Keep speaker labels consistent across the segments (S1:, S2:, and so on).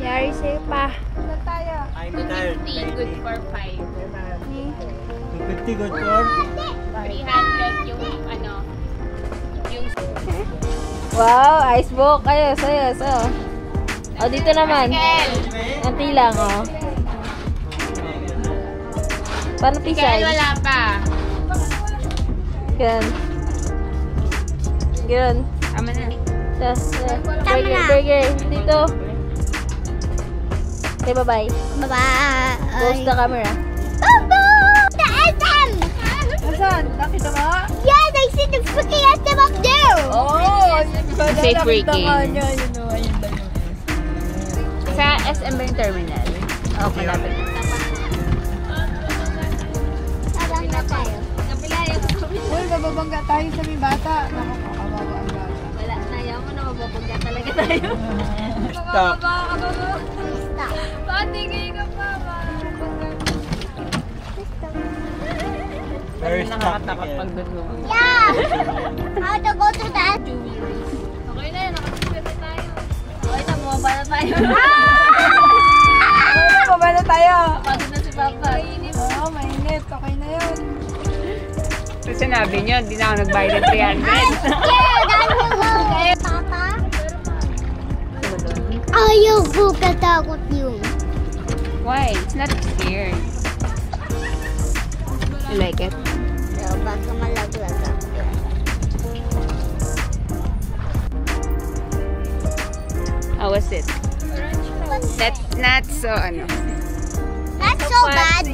S1: Yari sa'yo pa.
S2: Ilan tayo?
S3: I'm tired.
S4: 250 good for 5.
S3: 250 good for?
S4: 300 yung ano. Yung
S1: Wow, icebook. Ayos, ayos. Oh. O, dito naman. Anti lang, oh. Paano
S4: Kaya
S1: pisay?
S4: wala pa.
S1: Ganun. Ganun.
S4: Tama na.
S1: Burger, burger. Dito. Okay, bye-bye.
S2: Bye-bye.
S1: Close the camera.
S2: Bumbo! The SM!
S5: Saan? Nakita mo?
S2: Yes, I see the freaking SM up there!
S5: Oh!
S4: Say freaking.
S5: Ayun o, ayun daw yung
S4: Sa SM ba yung terminal? Oo, malapit.
S2: Abang na tayo.
S5: Uy, mababangga tayo sa may bata. Nakakawawa ang bata.
S1: Wala na. Ayaw mo na mababagya talaga tayo.
S3: Stop.
S2: Stop.
S1: Patingin ka pa,
S3: Very stuck
S4: Nakakatakot pag
S3: again.
S4: doon.
S2: Yeah! How to go to that?
S1: Okay na yun. Nakapagpwede tayo. Okay na. Bumaba na tayo.
S5: Baba na tayo.
S1: Pagod na si Papa.
S5: Oo, mainit. Okay na yun.
S4: So, sinabi nyo, hindi na ako nagbayad ng 300.
S2: Scared! I'm alone! Papa? Ayaw ko katakot yun.
S4: Why? It's not scared. You like it?
S2: So, baka malaglag ako.
S4: How was it? That's not so, ano.
S2: That's so bad.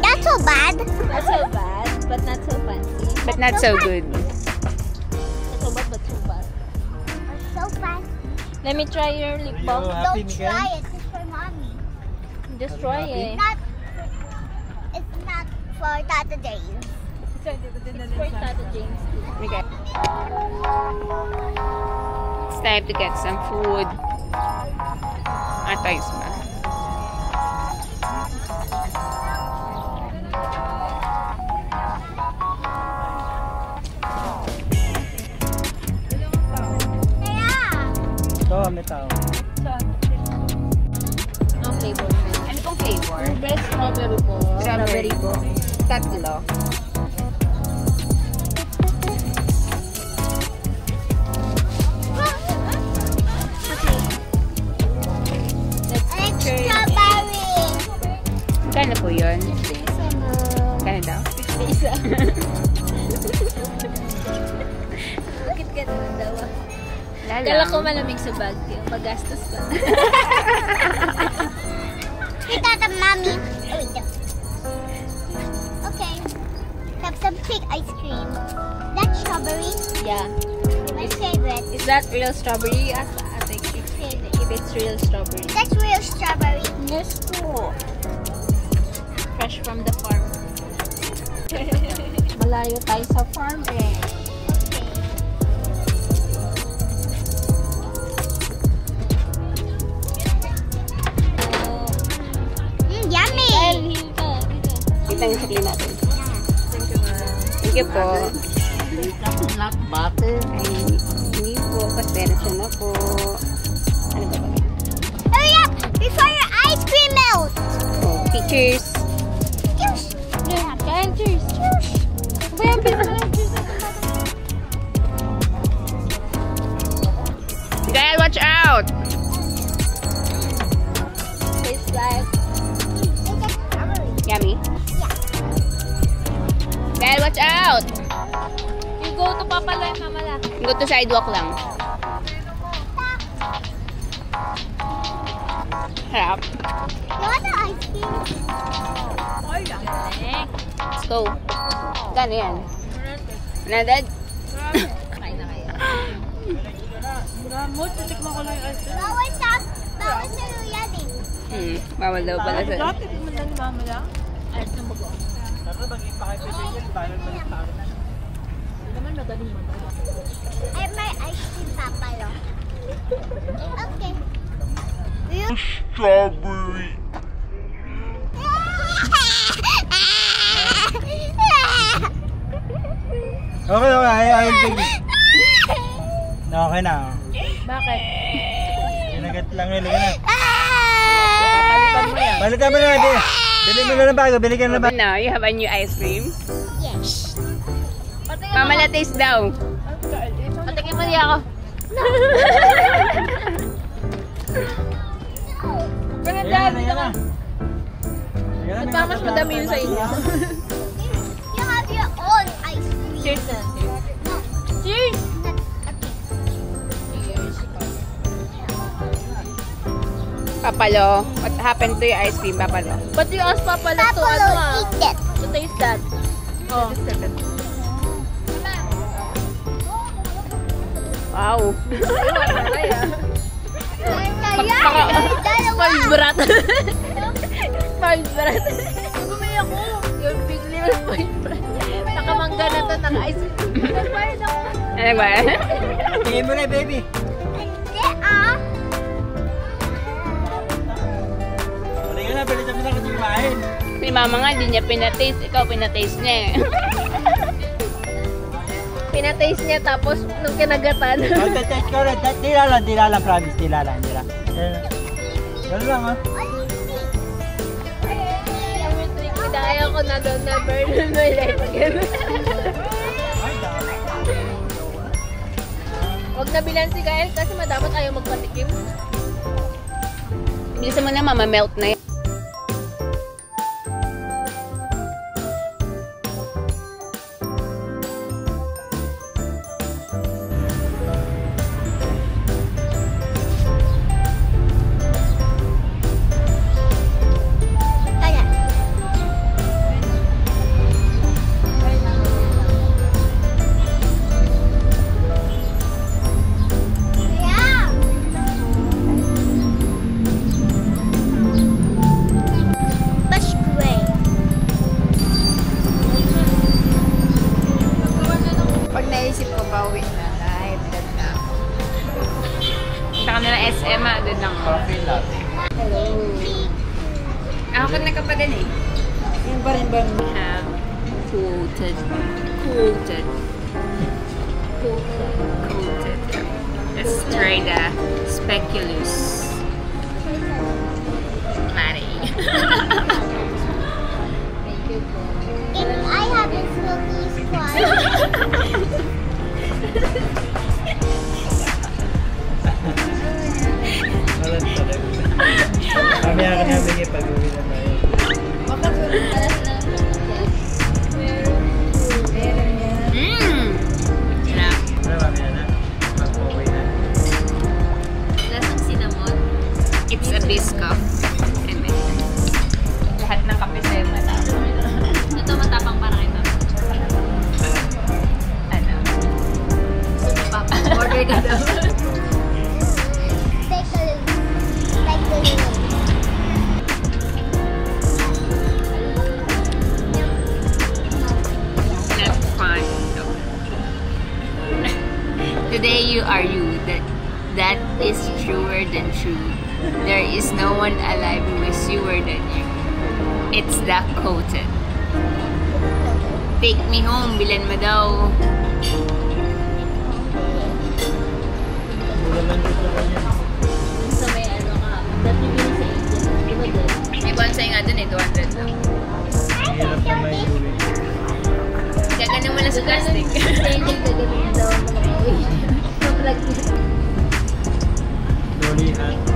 S2: That's so bad.
S1: Not so bad, but not so fancy.
S4: But not so good.
S1: Not so bad, but so bad.
S2: So bad.
S1: Let me try your lip
S3: You
S1: balm.
S3: happy,
S2: Don't
S3: Miguel?
S2: try it. It's for mommy.
S1: Just try it.
S2: It's not for Tata James.
S1: It's for Tata James.
S4: Okay. It's time to get some food. Atayos ba?
S2: Yeah.
S3: Ito, may tao.
S1: Ang flavor.
S4: Ano pong flavor?
S1: Best strawberry po.
S4: Strawberry po. Tatlo.
S2: And strawberry.
S4: Kano po yun? Kano daw?
S1: Isa. Bakit ganun daw?
S4: Lala.
S1: Kala ko malamig sa bag. Yung magastos pa.
S2: Hey, Tata, mommy. Okay. Have some fake ice cream. That's strawberry.
S1: Yeah.
S2: My favorite.
S1: Is that real strawberry? I think if it's real strawberry.
S2: That's real strawberry.
S1: Yes po. Fresh from the farm. Malayo tayo sa farm eh.
S2: Yummy.
S4: Kita yung sakli natin. Thank you po.
S3: Not butter.
S4: Ay, hindi po. Pasensya na po. Ano ba ba?
S2: Hurry up before your ice cream melts.
S4: Oh, pictures.
S1: Yeah, kain cheers. Cheers. Kaya pila na cheers.
S4: Dad, watch out!
S1: Tastes like
S4: Yummy? Dad, watch out!
S1: you go to Papa Loy, Mama La.
S4: Go to sidewalk lang. Harap.
S2: You want the ice cream?
S4: Let's go. Gano yan? 100?
S1: Kain na kayo.
S5: Ramot, titikman ko lang yung ice cream.
S2: Bawal sa yan eh.
S4: Bawal daw pala sa...
S5: Dati, tikman lang ni Mama lang.
S1: Ayos na bago.
S3: Dapat mag-ipakipin yan. Bayan mo yung tao.
S1: Naman magaling mo.
S2: I have my ice cream, Papa. Okay.
S3: Strawberry. Okay, okay. I will take it. Okay na.
S1: Bakit?
S3: Yun na Ligat lang yun, ligat na.
S4: Papalitan mo yan.
S3: Balikan mo na, bili mo na ng bago, binigyan na ng bago.
S4: Now, you have a new ice cream?
S2: Yes.
S4: Mama, na taste daw.
S1: Patikin mo niya ako.
S3: Ayan na, ayan na.
S1: Ba't pa mas madami yun sa inyo?
S2: You have your own ice cream.
S1: Cheers na.
S2: No.
S1: Cheers!
S4: Papalo, what happened to your ice cream, Papalo?
S1: Ba't yung aspa pala to?
S2: Papa
S1: Ano
S2: will
S1: ah?
S2: eat it.
S1: To taste that. Oh.
S4: Wow.
S1: Spoiled brat. Spoiled brat. Bumili ako. Yung big little spoiled brat. Nakamangga na to, naka-ice cream. Nagbayad ako.
S4: Ano ba?
S3: Tingin mo na, baby. Halika na, balikan mo na kasi kumain.
S4: Si Mama nga, di niya pinataste. Ikaw, pinataste niya eh.
S1: Pinataste niya tapos nung kinagatan.
S3: Magta-test ko rin. Tila lang, promise. Tila lang. Ganun lang, ha?
S1: Ayaw ko na doon na burn my life again. Huwag na bilan si Gael kasi madapat ayaw magpatikim.
S4: Bilisan mo na, Mama, melt na yan. Pag naisip ko, bawi na. Dahil doon na. Punta ka na ng SM, doon lang ako. Hello. Ako ka nagkapagan eh. Yung ba rin ba? We have coated Let's try the speculous. Mari.
S2: If I have this Smokies one.
S3: Walang talaga. Kami ako na bigay pag-uwi na tayo.
S4: Sarap.
S3: Ano ba, na? Pag-uwi na.
S1: Lasang cinnamon.
S4: It's a biscuit. And then, lahat ng kape sa'yo matapang.
S1: Ito matapang para kita.
S4: Ano?
S1: Papa, order ka daw.
S4: That's fun. Today you are you. That is truer than true. There is no one alive who is truer than you. It's that coated. Take me home, bilan mo daw.
S1: Sa may ano ka. Dati yun sa India. Di ba doon?
S4: May bonsai nga dun eh, 200 lang.
S3: Hirap na may uwi.
S4: Gagano mo lang sa plastic.
S1: Angel gagawin na daw ang mga uwi. Vlog niya.
S3: Loli hat.